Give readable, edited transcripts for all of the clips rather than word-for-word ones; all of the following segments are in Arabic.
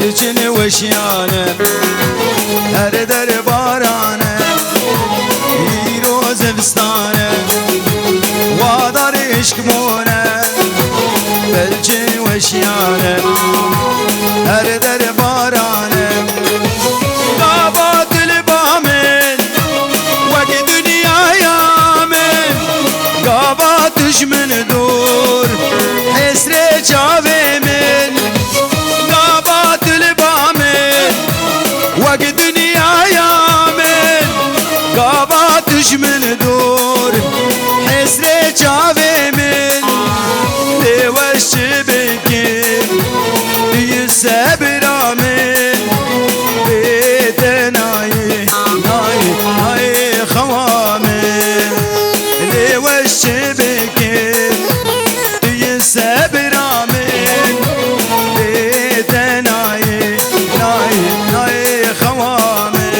برچن وشیانه هر در بارانه ایروز بستانه وادار عشق مونه برچن وشیانه هر در بارانه قابات البامن وقت دنیا من قاباتش من دور حسر جاوه من قابات البامن وقت دنیا من قاباتش من دور حسر جاوه من لوش بكر يسبر من بيتناي ناي ناي خوامن لوش بكر يسبر من بيتناي ناي ناي خوامن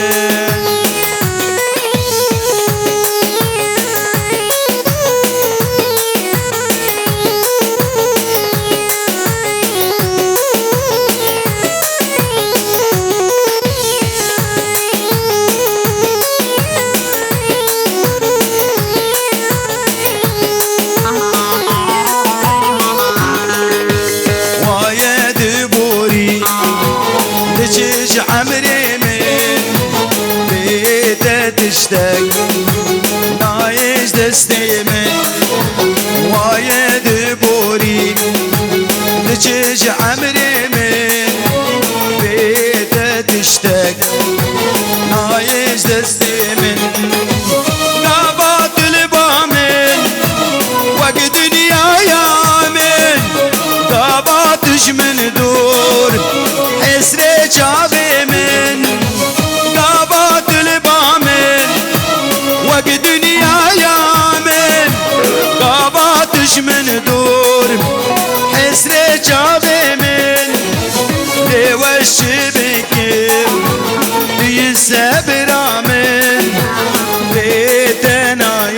تجيج عمري من بيته تشتاق نايش دستي من وايد بوري تجيج عمري من بيته تشتاق نايش دستي من قابات البامن وقت دنيا من قاباتش من دور حسر جاوه من قابات البامن وقت دنيا من قاباتش من دور حسر جاوه من لوش بكر يسبر من بيتناي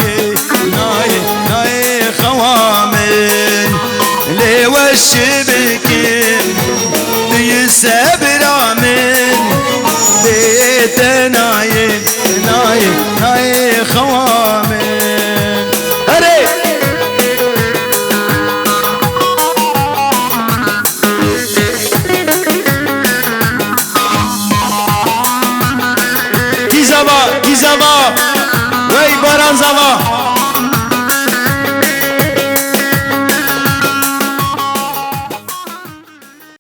ناي ناي خوامن لوش بكر يسبر من بيتناي ناي ناي خوامن هري Gizava, Gizava, vey Baran Zava.